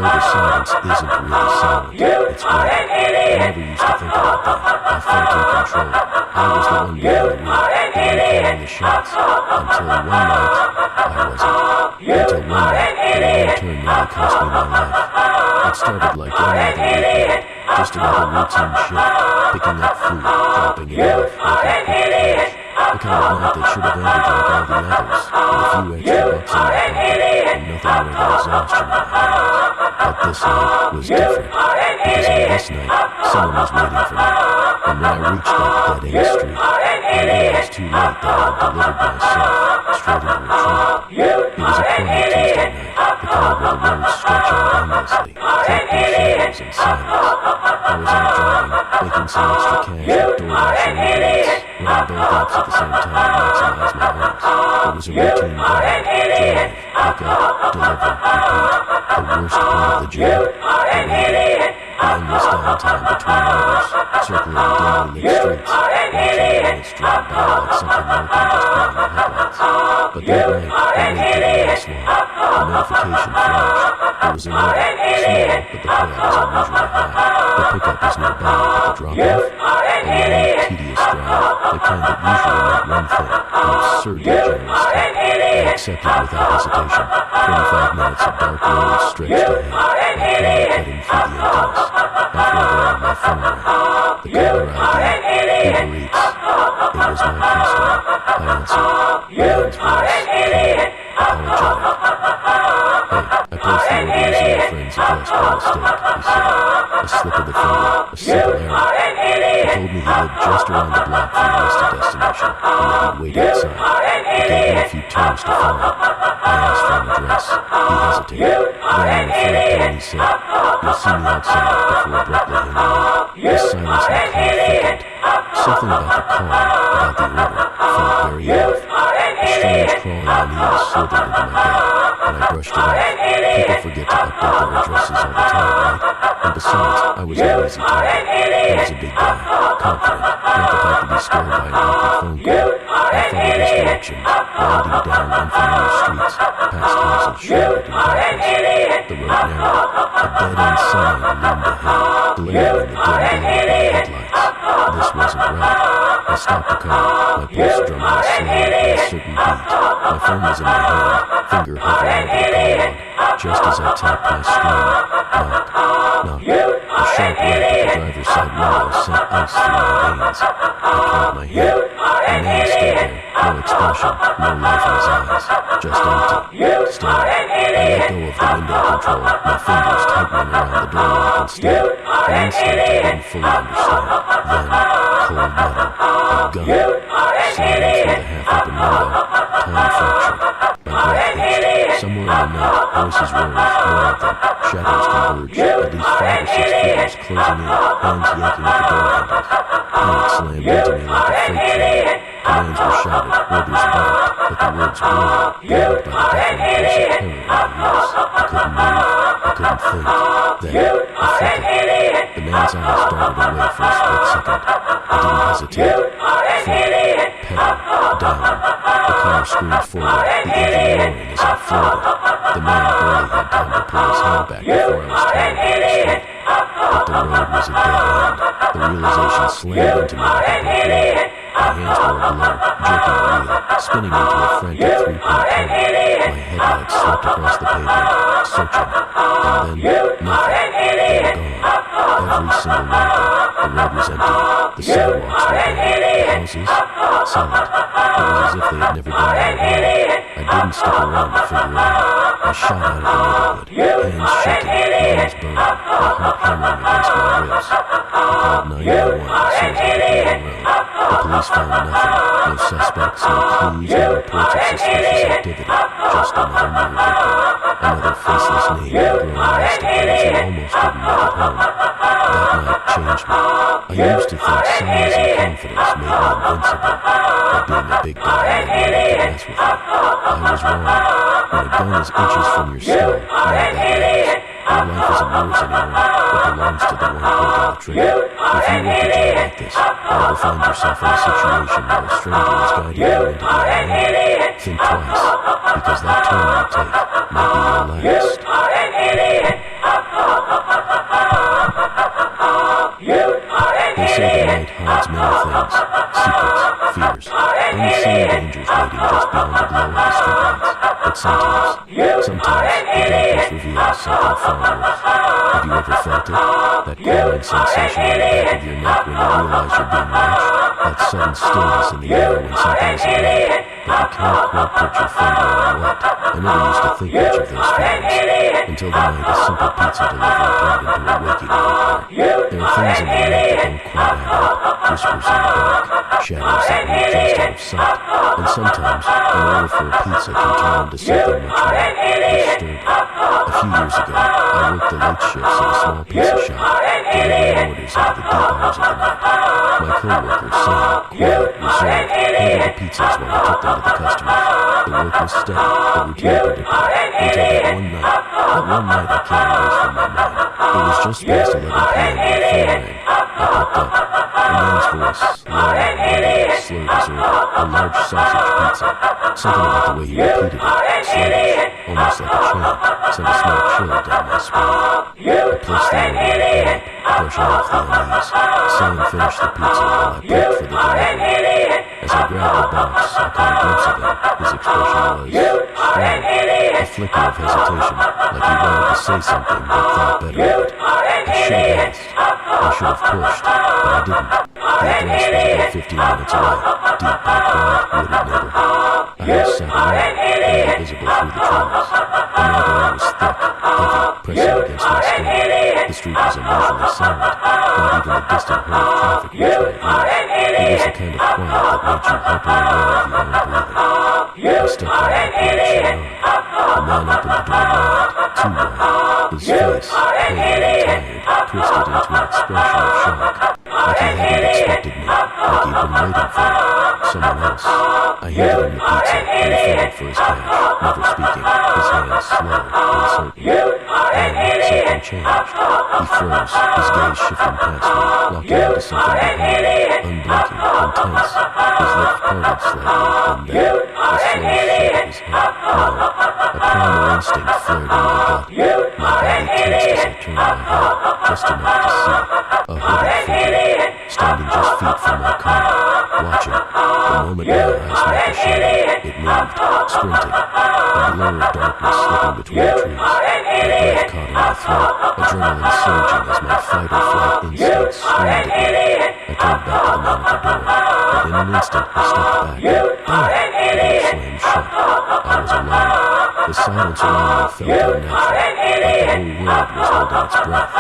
way the silence isn't really silent, it's waiting. I never used to think about that. I felt in control. I was the one behind the wheel, the one calling the shots. Until one night, I wasn't. Until one night, the wrong turn nearly cost me my life. It started like any other weeknight, just another routine shift, picking up food, dropping it off, making quick cash. The kind of night that should have ended like all the others, with a few extra bucks in my pocket and nothing more than exhaustion in my hands. But this night was different, because on this night, someone was waiting for me. And when I reached that dead-end street, I realized too late that I had delivered myself straight into a trap. It was a quiet Tuesday night, the kind where the roads stretch out endlessly, cloaked in shadows and silence. I was out driving, making some extra cash with DoorDash and Uber Eats, running both apps at the same time to maximize my earnings. It was a routine grind, drive, pick up, deliver, repeat. The worst part of the job, the waiting. The endless downtime between orders, circling dimly lit streets, watching the minutes drag by like something lurking just behind the headlights. But that night, the wait didn't last long. The notification flashed. There was an order, small, but the payout was unusually high. The pickup was nearby, but the drop-off? A long, tedious drive, the kind that usually meant one thing, an absurdly generous tip. I accepted without hesitation. 25 minutes of dark roads stretched ahead, my car cutting through the emptiness. Halfway there, my phone rang. The caller ID, Uber Eats. It was my customer. I answered. Man's voice, calm, apologetic. Hey, I placed the order using your friend's address by mistake, he said. A slip of the finger, a simple error. He told me he lived just around the block from the listed destination, and that he'd wait outside. He gave me a few terms to follow. I asked for an address. He hesitated. Then, in a flat tone, he said, "You'll see me outside," before abruptly hanging up. The silence in the car thickened. Something about the car, about the order, felt very off. A strange crawling unease slithered into my head, and I brushed it off. People forget to update their addresses all the time, right? And besides, I was an easy target. I was a big guy, confident, not the type to be scared by an awkward phone call. I followed his directions, winding down unfamiliar streets, past houses shrouded in darkness. The road narrowed. A dead-end sign loomed ahead, glaring in the dim glow of my headlights. This wasn't right. I stopped the car, my pulse drumming a slow, uncertain beat. My phone was in my hand, finger hovering over the call log. Just as I tapped my screen, knock, knock. A sharp rap at the driver's side window sent ice through my veins. I turned my head. The man stood there, no expression, no life in his eyes, just empty, staring. I let go of the window control, my fingers tightening around the door lock instead. An instinct I didn't fully understand. Then, cold metal, a gun, sliding through the half-open window, time fractured. My breath hitched. Somewhere in the night, voices rose, more of them. Shadows converged, at least 5 or 6 figures closing in, hands yanking at the door handles. Panic slammed into me like a freight train. Commands were shouted, orders barked, but the words blurred, blurred by the deafening pulse of terror in my ears. I couldn't move, I couldn't think. Then, a flicker. The man's eyes darted away for a split second. I didn't hesitate. Foot, pedal, down. The car screamed forward, the engine roaring as I floored it. The man barely had time to pull his hand back before I was tearing down the street. But the road was a dead end. The realization slammed into me like a brick wall. My hands were a blur, jerking the wheel, spinning into a frantic three-point turn. My headlights swept across the pavement, searching. And then, nothing. They were gone. Every single one of them. The road was empty. The sidewalks were bare. The houses, silent. It was as if they had never been there at all. I didn't stick around to figure it out. I shot out of the neighborhood, hands shaking, lungs burning, my heart hammering against my ribs. I called 911 as soon as I hit the main road. The police found nothing. No suspects, no clues, no reports of suspicious activity. Just another mere victim. Another faceless name in a growing list of those who almost didn't make it home. That night changed me. I used to think size and confidence made me invincible. That being a big guy meant no one could mess with me. I was wrong. When a gun is inches from your skull, none of that matters. Your life isn't yours anymore. It belongs to the one holding the trigger. If you work a job like this, or ever find yourself in a situation where a stranger is guiding you into the unknown, think twice, because that turn you take might be your last. say the night hides many things, secrets, fears, unseen dangers waiting just beyond the glow of the streetlights. But sometimes the darkness reveals something far worse. Have you ever felt it? That crawling sensation on the back of your neck when you realize you're being watched? That sudden stillness in the air when something isn't right, but you can't quite put your finger on what. I never used to think much of those feelings, until the night a simple pizza delivery turned into a waking nightmare. There are things in the night that don't quite add up, whispers in the dark, shadows that move just out of sight, and sometimes an order for a pizza can turn into something much more disturbing. A few years ago, I worked the late shifts at a small pizza shop, delivering orders into the deep hours of the night. My co-worker, Sam, quiet, reserved, handled the pizzas while I took them to the customers. The work was steady, the routine predictable, until that one night I can't erase from my mind. It was just past 11 p.m. when the phone rang. I picked up. A man's voice, low and slurred his order, a large sausage pizza. Something about the way he repeated it, sluggish, almost like a chant, sent a small chill down my spine. I placed the order and hung up, brushing off the unease. Sam finished the pizza while I prepped for the delivery. As I grabbed the box, I caught a glimpse of him. His expression was strange, a flicker of hesitation, like he wanted to say something but thought better of it. I should have asked. I should have pushed, but I didn't. The address was about 15 minutes away, deep in a quiet, wooded neighborhood. I was sat alone, barely visible through the trees. The night air was thick, heavy, pressing against my skin. The street was unusually silent, not even the distant hum of traffic reached my ears. It was the kind of quiet that made you hyper-aware of your own breathing. I stepped on the porch and knocked. The man opened the door wide, too wide. His face, pale and tired, twisted into an expression of shock, like he hadn't expected me, like he'd been waiting for someone else. I handed him the pizza and he fumbled for his cash, never speaking, his hands slow, uncertain. Then something changed. He froze, his gaze shifting past me, locking onto something behind me, unblinking, intense. His lips parted slightly, and then a slow shake of his head. No, a primal instinct flared in my gut. My body tensed as I turned my head, just enough to see a hooded figure, standing just feet from my car, watching. The moment my eyes met the shadow, it moved, sprinting, a blur of darkness slipping between the trees. My breath caught in my throat, adrenaline surging as my fight-or-flight instincts screamed at me. I turned back to the man at the door, but in an instant I stepped back and, bam! The door slammed shut. I was alone. The silence around me felt unnatural, like the whole world was holding its breath.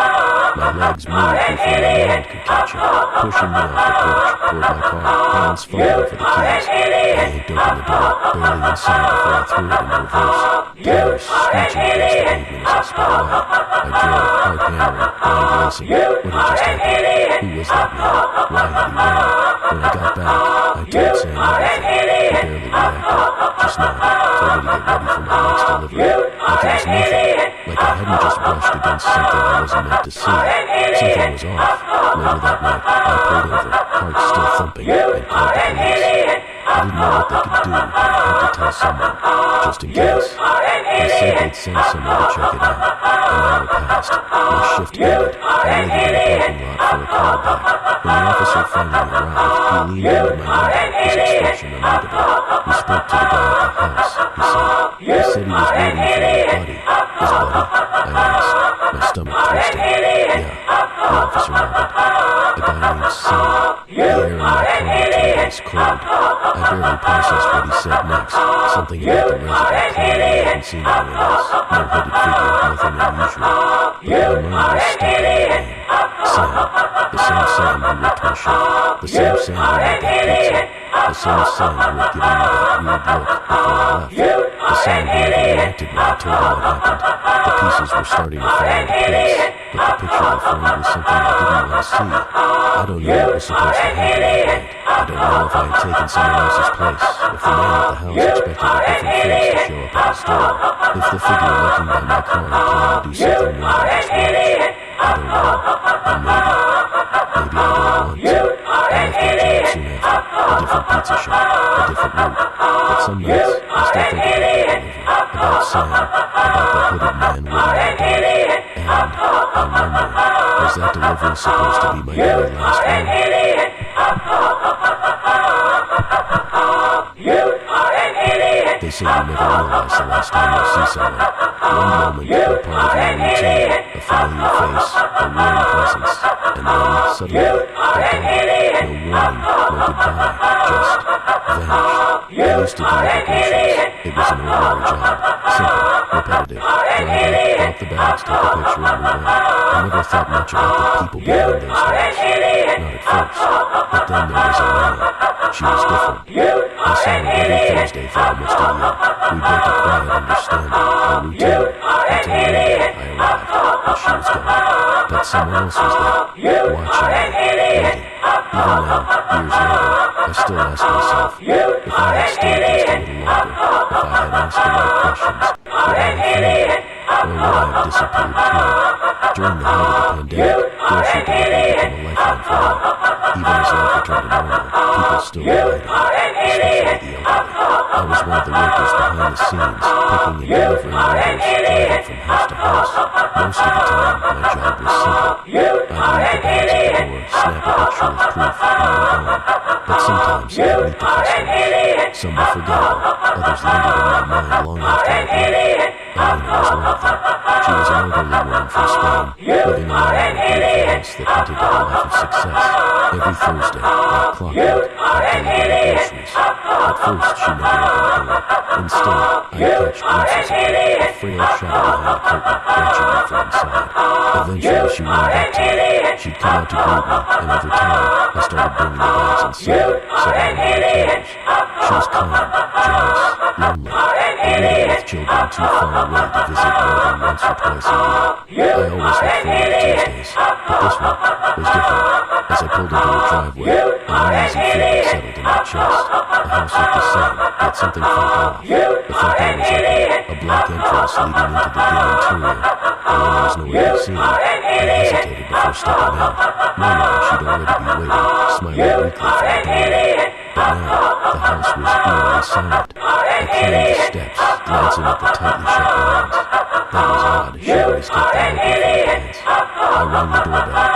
My legs moved before my mind could catch up, pushing me off the porch toward my car, hands fumbling for the keys. I yanked open the door, barely inside before I threw it in reverse. Tires screeching against the pavement as I sped away. I drove, heart hammering, mind racing. What had just happened? Who was that man? Why had he run? When I got back, I told Sam everything. He barely reacted, just nodded, told me to get ready for my next delivery. Like it was nothing, like I hadn't just brushed against something I wasn't meant to see. Something was off. Later that night, I pulled over, heart still thumping, and called the police. I didn't know what they could do, but I had to tell someone, just in case. They said they'd send someone to check it out. An hour passed. My shift ended. I waited in the parking lot for a call back. When the officer finally arrived, he leaned into my window, his expression unreadable. We spoke to the guy at the house, he said. He said he was waiting for his buddy. His buddy? I asked, my stomach twisting. Yeah, the officer nodded. A guy named Sam. The air in my car turned ice cold. I barely processed what he said next. Something about the resident claiming he hadn't seen anyone else. No hooded figure, nothing unusual. But my mind was stuck on that name. Sam. The same Sam who worked my shift. The same Sam who made that pizza. The same Sam who had given me that weird look before I left. The Sam who never reacted when I told him what happened. The pieces were starting to fall into place, but the picture they formed was something I didn't want to see. I don't know what was supposed to happen that night. I don't know if I had taken someone else's place, if the man at the house expected a different face to show up at his door, if the figure lurking by my car had planned to do something more than just watch. I don't know, and maybe I don't want to. I left that job soon after, a different pizza shop, a different route, but some nights I still think about that delivery, about Sam, about the hooded man waiting in the dark, and I wonder Was that delivery supposed to be my very last one? They say you never realize the last time you see someone. One moment they're part of your routine, a familiar face, a warm presence, and then suddenly they're gone. No warning, no goodbye, just vanished. I used to deliver groceries. It was an ordinary job. Simple, repetitive. Driver, drop the bags, take a picture, and move on. I never thought much about the people behind those doors. Not at first. But then there was Elena. She was different. I saw her every Thursday for almost a year. We built a quiet understanding, a routine, until one day I arrived, and she was gone. But someone else was there, watching me, waiting. Even now, years later, I still ask myself, if I had stayed just a little longer, if I had asked the right questions, would I have found her? Or would I have disappeared too? During the height of the pandemic, grocery delivery became a lifeline for me. Even as life returned to normal, people still relied on it, especially the elderly. I was one of the workers behind the scenes, picking and delivering orders, driving from house to house. Most of the time, my job was simple. I'd leave the bags at the door, snap a picture as proof, and move on. But sometimes I'd meet the customers. Some were forgettable, others lingered in my mind long after I'd left. Elena was one of them. She was an elderly woman from Spain, living alone in a beautiful house that hinted at a life of success. Every Thursday, like clockwork, I'd deliver her groceries. At first, she never opened the door. Instead, I'd catch glimpses of her, a frail shadow behind a curtain, watching me from inside. Eventually, she ran back to me. She'd come out to greet me, and over time, I started bringing the bags inside, setting them on the counters. She was kind, generous, lonely, a widow with children too far away to visit more than once or twice a year. I always looked forward to Tuesdays, but this one was different. As I pulled into her driveway, an uneasy feeling settled in my chest. The house looked the same, yet something felt off. The front door was open, a black entrance leading into the dim interior. Elena was nowhere to be seen. I hesitated before stepping out. Normally, she'd already be waiting, smiling weakly from the doorway. But now, the house was eerily silent. I climbed the steps, glancing at the tightly shut blinds. That was odd. She always kept them open for the blinds. I rang the doorbell.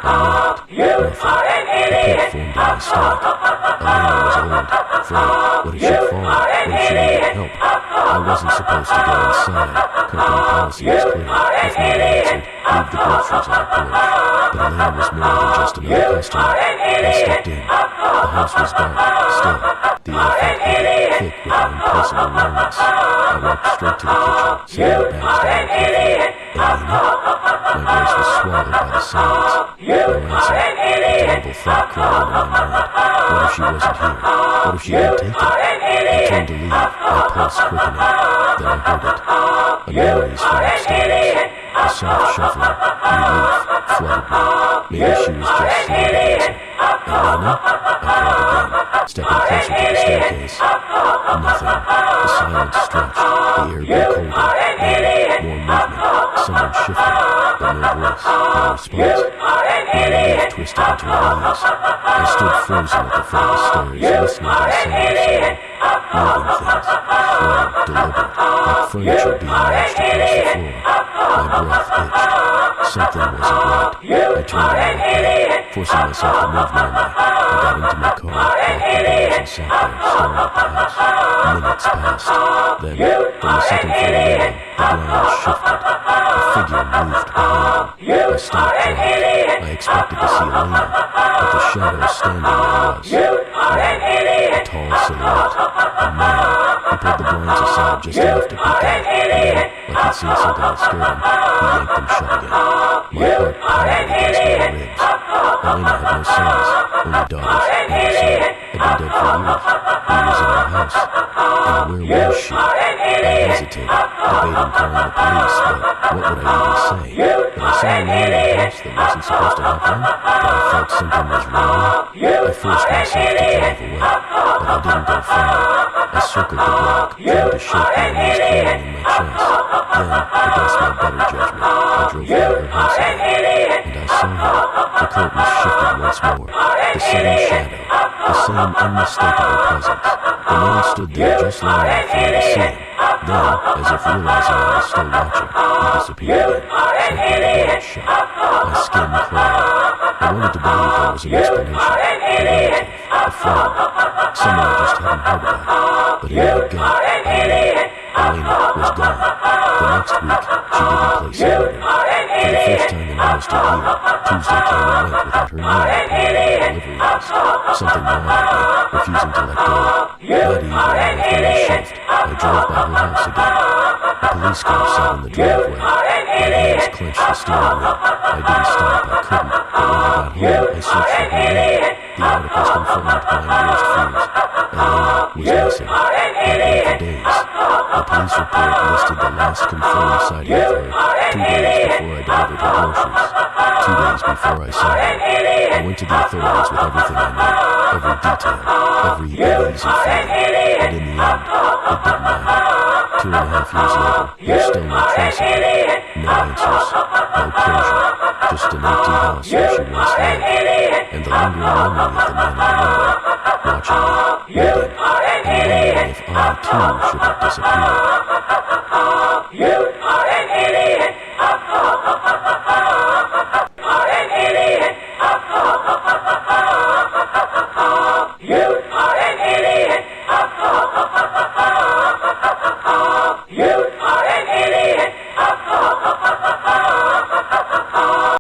Nothing. I knocked. Nothing. A pit formed in my stomach. Elena was old, frail. What if she'd fallen? What if she needed help? I wasn't supposed to go inside. Company policy was clear. If no one answered, leave the groceries on the porch. But Elena was more than just another customer. I stepped in. The house was dark, still. The air felt heavy, thick with an impossible loneliness. I walked straight to the kitchen, setting the bags down carefully. Elena? My voice was swallowed by the silence. No answer. A terrible thought crawled into my mind. What if she wasn't here? What if she had taken? I turned to leave, my pulse quickening. Then I heard it. A noise from upstairs. A soft shuffling, relief, flooded me. Maybe she was just slow to answer. Elena? I called again, stepping closer to the staircase. Nothing. The silence stretched. The air grew colder. Then, more movement. Someone shifting, but no voice, no response. My relief twisted into a knees. I stood frozen at the foot of the stairs, listening to the sound of someone moving things, slow, deliberate, like furniture being mashed across the floor. My breath itched. Something wasn't right. I turned and walked back, forcing myself to move normally. I got into my car, locked the doors, and sat there, staring at the house. Minutes passed. Then, from the second floor window, the blinds shifted. A figure moved behind them. I stopped dropped. I expected to see Elena, but the shadow standing there was. A tall silhouette. A man. He pulled the blinds aside just enough to peek out, and then, like he'd seen something that scared him, he yanked them shut again. My heart pounded against my ribs. Elena had no sons, only daughters, and her son had been dead for years. He was in our house. And where was she? I hesitated, debating calling the police, but what would I even say? That I saw a man in a house that wasn't supposed to have one? That I felt something was wrong? I forced myself to drive away, but I didn't go far. I circled the block, trying to shake the unease crawling in my chest. Then, against my better judgment, I drove by her house again, and I saw her. The curtains shifted once more. The same shadow, the same unmistakable presence. The man stood there just long enough for me to see him. Then, as if realizing I was still watching, he disappeared again, snapping the blinds shut. was an explanation, a relative, a friend, someone I just hadn't heard about, but in my gut, I knew Elena was gone. The next week, she didn't place an order. For the first time in almost a year, Tuesday came and went without her name appearing on the delivery list. Something gnawed at me, refusing to let go. That evening, after my shift, I drove by her house again. A police car sat in the driveway. My hands clenched the steering wheel. I didn't stop, I couldn't, but when I got home, I searched for her name. The articles confirmed my worst fears. Elena was missing. Had been for days. The police report listed the last confirmed sighting of her 2 days before I delivered her groceries. 2 days before I saw her. I went to the authorities with everything I knew, every detail, every uneasy feeling. But in the end, it didn't matter. 2.5 years later, there's still no trace of her. No answers, no closure, just an empty house where she once lived, and the lingering memory of the man in the window, watching me, waiting, and wondering if I too should have disappeared.